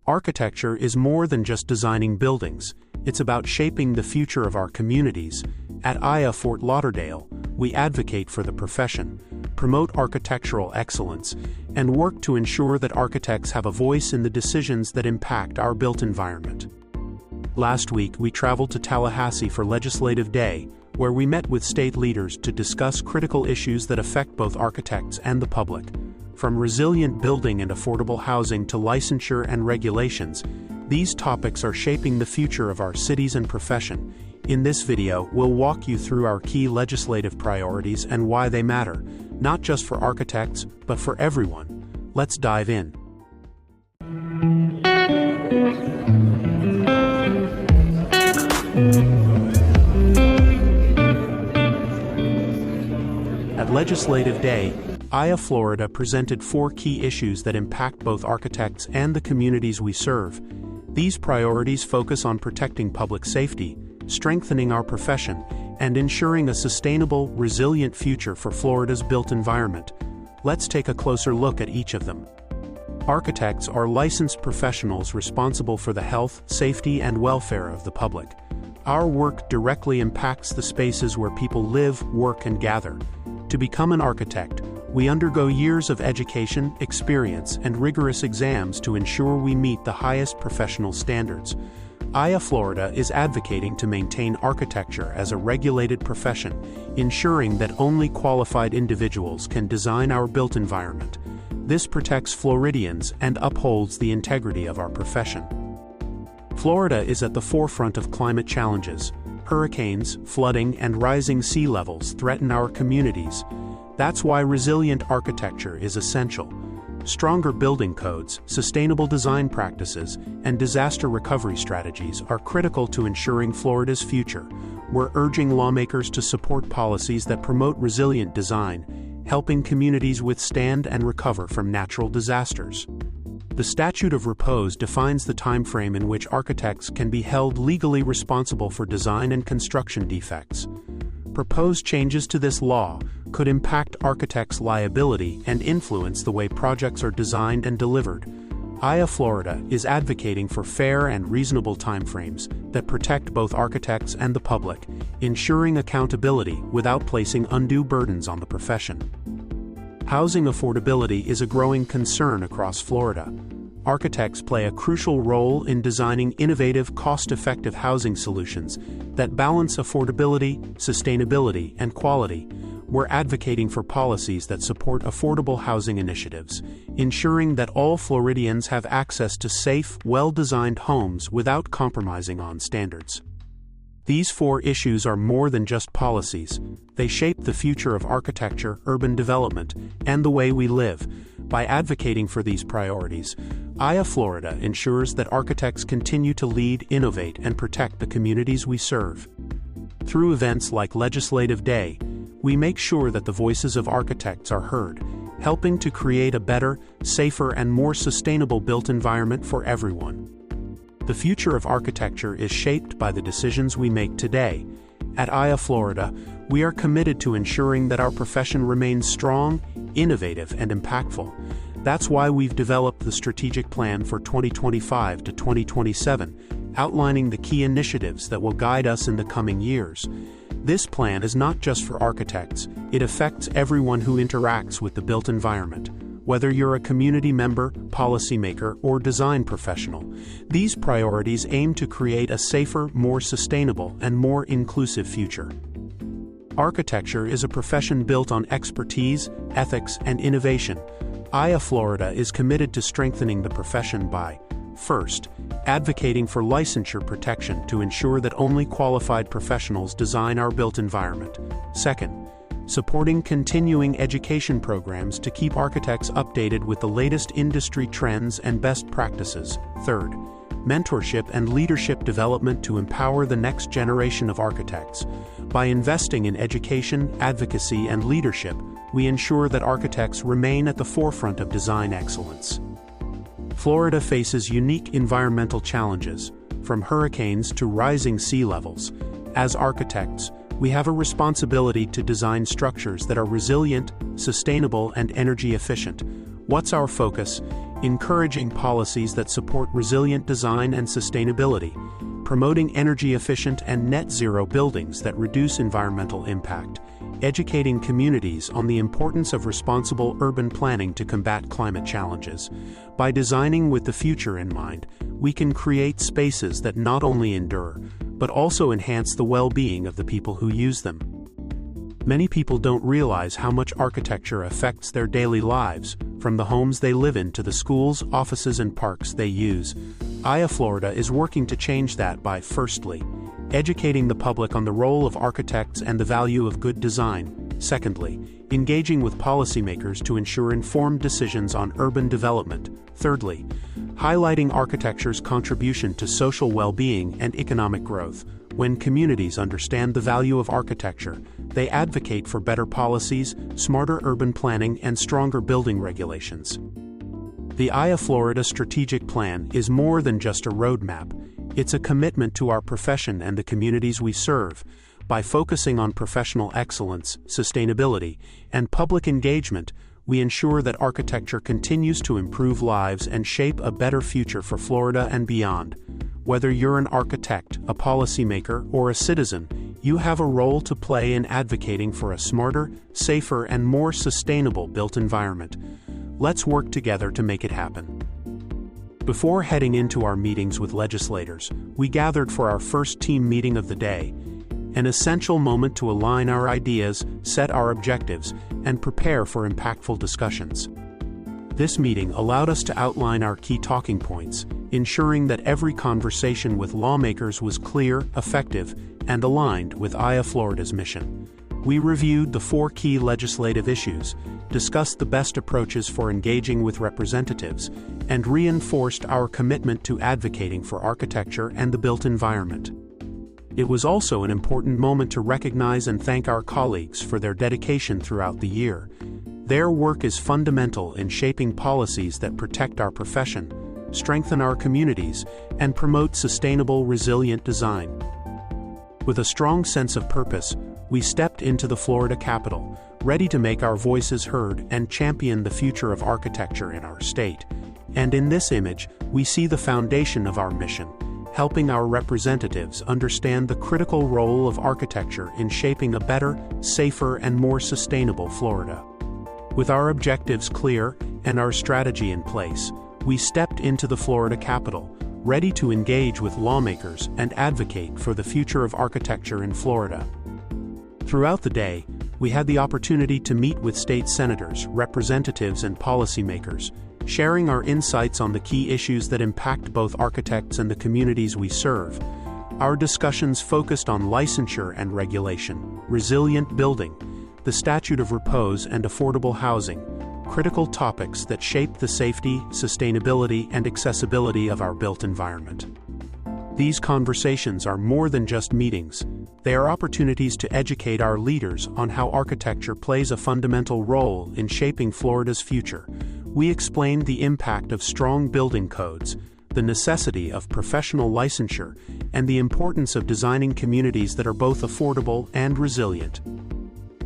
Architecture is more than just designing buildings, it's about shaping the future of our communities. At AIA Fort Lauderdale, we advocate for the profession, promote architectural excellence, and work to ensure that architects have a voice in the decisions that impact our built environment. Last week, we traveled to Tallahassee for Legislative Day, where we met with state leaders to discuss critical issues that affect both architects and the public. From resilient building and affordable housing to licensure and regulations, these topics are shaping the future of our cities and profession. In this video, we'll walk you through our key legislative priorities and why they matter, not just for architects, but for everyone. Let's dive in. At Legislative Day, AIA Florida presented 4 key issues that impact both architects and the communities we serve. These priorities focus on protecting public safety, strengthening our profession, and ensuring a sustainable, resilient future for Florida's built environment. Let's take a closer look at each of them. Architects are licensed professionals responsible for the health, safety, and welfare of the public. Our work directly impacts the spaces where people live, work, and gather. To become an architect, we undergo years of education, experience, and rigorous exams to ensure we meet the highest professional standards. AIA Florida is advocating to maintain architecture as a regulated profession, ensuring that only qualified individuals can design our built environment. This protects Floridians and upholds the integrity of our profession. Florida is at the forefront of climate challenges. Hurricanes, flooding, and rising sea levels threaten our communities. That's why resilient architecture is essential. Stronger building codes, sustainable design practices, and disaster recovery strategies are critical to ensuring Florida's future. We're urging lawmakers to support policies that promote resilient design, helping communities withstand and recover from natural disasters. The Statute of Repose defines the time frame in which architects can be held legally responsible for design and construction defects. Proposed changes to this law could impact architects' liability and influence the way projects are designed and delivered. AIA Florida is advocating for fair and reasonable timeframes that protect both architects and the public, ensuring accountability without placing undue burdens on the profession. Housing affordability is a growing concern across Florida. Architects play a crucial role in designing innovative, cost-effective housing solutions that balance affordability, sustainability, and quality. We're advocating for policies that support affordable housing initiatives, ensuring that all Floridians have access to safe, well-designed homes without compromising on standards. These 4 issues are more than just policies. They shape the future of architecture, urban development, and the way we live. By advocating for these priorities, AIA Florida ensures that architects continue to lead, innovate, and protect the communities we serve. Through events like Legislative Day, we make sure that the voices of architects are heard, helping to create a better, safer, and more sustainable built environment for everyone. The future of architecture is shaped by the decisions we make today. At AIA Florida, we are committed to ensuring that our profession remains strong, innovative, and impactful. That's why we've developed the strategic plan for 2025 to 2027, outlining the key initiatives that will guide us in the coming years. This plan is not just for architects, it affects everyone who interacts with the built environment. Whether you're a community member, policymaker, or design professional, these priorities aim to create a safer, more sustainable, and more inclusive future. Architecture is a profession built on expertise, ethics, and innovation. AIA Florida is committed to strengthening the profession by, first, advocating for licensure protection to ensure that only qualified professionals design our built environment. Second, supporting continuing education programs to keep architects updated with the latest industry trends and best practices. Third, mentorship and leadership development to empower the next generation of architects. By investing in education, advocacy, and leadership, we ensure that architects remain at the forefront of design excellence. Florida faces unique environmental challenges, from hurricanes to rising sea levels. As architects, we have a responsibility to design structures that are resilient, sustainable, and energy efficient. What's our focus? encouraging policies that support resilient design and sustainability, promoting energy-efficient and net-zero buildings that reduce environmental impact, educating communities on the importance of responsible urban planning to combat climate challenges. By designing with the future in mind, we can create spaces that not only endure, but also enhance the well-being of the people who use them. Many people don't realize how much architecture affects their daily lives, from the homes they live in to the schools, offices, and parks they use. AIA Florida is working to change that by, firstly, educating the public on the role of architects and the value of good design. Secondly, engaging with policymakers to ensure informed decisions on urban development. Thirdly, highlighting architecture's contribution to social well-being and economic growth. When communities understand the value of architecture, they advocate for better policies, smarter urban planning, and stronger building regulations. The AIA Florida Strategic Plan is more than just a roadmap. It's a commitment to our profession and the communities we serve. By focusing on professional excellence, sustainability, and public engagement, we ensure that architecture continues to improve lives and shape a better future for Florida and beyond. Whether you're an architect, a policymaker, or a citizen, you have a role to play in advocating for a smarter, safer, and more sustainable built environment. Let's work together to make it happen. Before heading into our meetings with legislators, we gathered for our first team meeting of the day, an essential moment to align our ideas, set our objectives, and prepare for impactful discussions. This meeting allowed us to outline our key talking points, ensuring that every conversation with lawmakers was clear, effective, and aligned with AIA Florida's mission. We reviewed the 4 key legislative issues, discussed the best approaches for engaging with representatives, and reinforced our commitment to advocating for architecture and the built environment. It was also an important moment to recognize and thank our colleagues for their dedication throughout the year. Their work is fundamental in shaping policies that protect our profession, strengthen our communities, and promote sustainable, resilient design. With a strong sense of purpose, we stepped into the Florida Capitol, ready to make our voices heard and champion the future of architecture in our state. And in this image, we see the foundation of our mission, helping our representatives understand the critical role of architecture in shaping a better, safer, and more sustainable Florida. With our objectives clear and our strategy in place, we stepped into the Florida Capitol, ready to engage with lawmakers and advocate for the future of architecture in Florida. Throughout the day, we had the opportunity to meet with state senators, representatives, and policymakers, sharing our insights on the key issues that impact both architects and the communities we serve. Our discussions focused on licensure and regulation, resilient building, the Statute of Repose, and affordable housing, critical topics that shape the safety, sustainability, and accessibility of our built environment. These conversations are more than just meetings. They are opportunities to educate our leaders on how architecture plays a fundamental role in shaping Florida's future. We explained the impact of strong building codes, the necessity of professional licensure, and the importance of designing communities that are both affordable and resilient.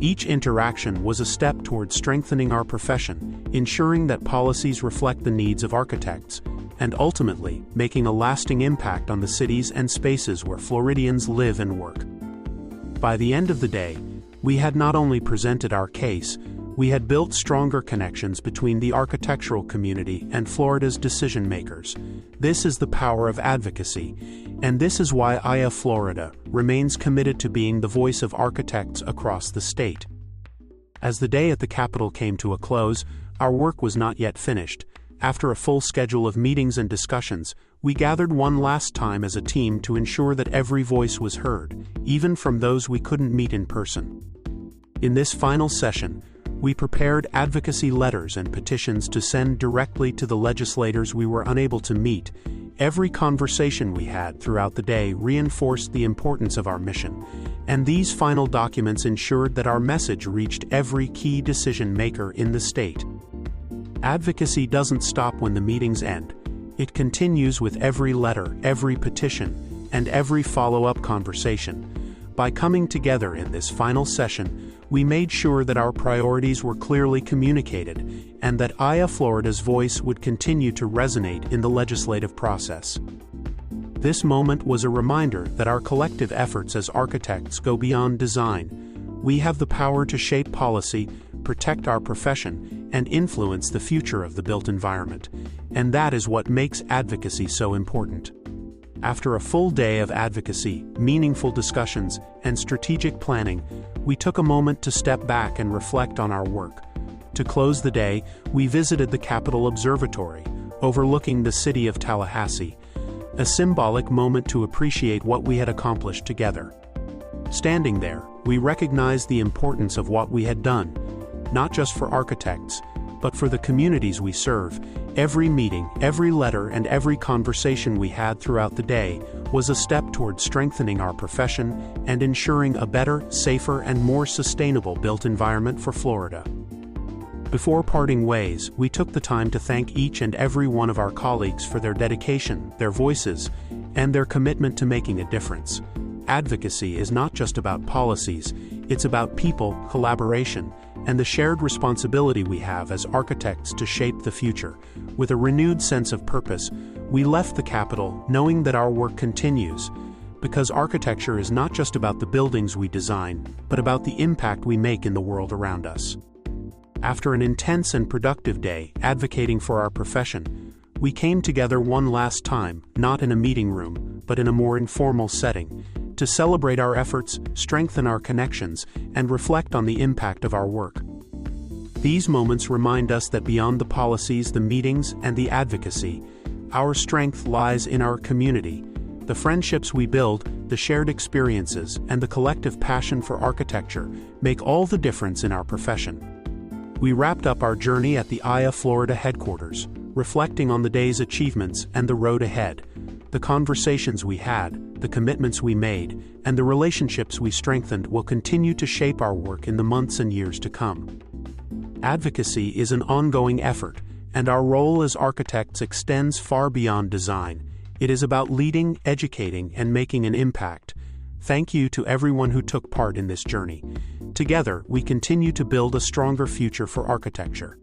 Each interaction was a step toward strengthening our profession, ensuring that policies reflect the needs of architects, and ultimately making a lasting impact on the cities and spaces where Floridians live and work. By the end of the day, we had not only presented our case, we had built stronger connections between the architectural community and Florida's decision makers. This is the power of advocacy, and this is why AIA Florida remains committed to being the voice of architects across the state. As the day at the Capitol came to a close, our work was not yet finished. After a full schedule of meetings and discussions, we gathered one last time as a team to ensure that every voice was heard, even from those we couldn't meet in person. In this final session, we prepared advocacy letters and petitions to send directly to the legislators we were unable to meet. Every conversation we had throughout the day reinforced the importance of our mission, and these final documents ensured that our message reached every key decision maker in the state. Advocacy doesn't stop when the meetings end. It continues with every letter, every petition, and every follow-up conversation. By coming together in this final session, we made sure that our priorities were clearly communicated and that AIA Florida's voice would continue to resonate in the legislative process. This moment was a reminder that our collective efforts as architects go beyond design. We have the power to shape policy, protect our profession, and influence the future of the built environment. And that is what makes advocacy so important. After a full day of advocacy, meaningful discussions, and strategic planning, we took a moment to step back and reflect on our work. To close the day, we visited the Capitol Observatory, overlooking the city of Tallahassee, a symbolic moment to appreciate what we had accomplished together. Standing there, we recognized the importance of what we had done, not just for architects, but for the communities we serve. Every meeting, every letter, and every conversation we had throughout the day was a step toward strengthening our profession and ensuring a better, safer, and more sustainable built environment for Florida. Before parting ways, we took the time to thank each and every one of our colleagues for their dedication, their voices, and their commitment to making a difference. Advocacy is not just about policies, it's about people, collaboration, and the shared responsibility we have as architects to shape the future. With a renewed sense of purpose, we left the Capitol knowing that our work continues, because architecture is not just about the buildings we design, but about the impact we make in the world around us. After an intense and productive day advocating for our profession, we came together one last time, not in a meeting room, but in a more informal setting, to celebrate our efforts, strengthen our connections, and reflect on the impact of our work. These moments remind us that beyond the policies, the meetings, and the advocacy, our strength lies in our community. The friendships we build, the shared experiences, and the collective passion for architecture make all the difference in our profession. We wrapped up our journey at the AIA Florida headquarters, reflecting on the day's achievements and the road ahead. The conversations we had, the commitments we made, and the relationships we strengthened will continue to shape our work in the months and years to come. Advocacy is an ongoing effort, and our role as architects extends far beyond design. It is about leading, educating, and making an impact. Thank you to everyone who took part in this journey. Together, we continue to build a stronger future for architecture.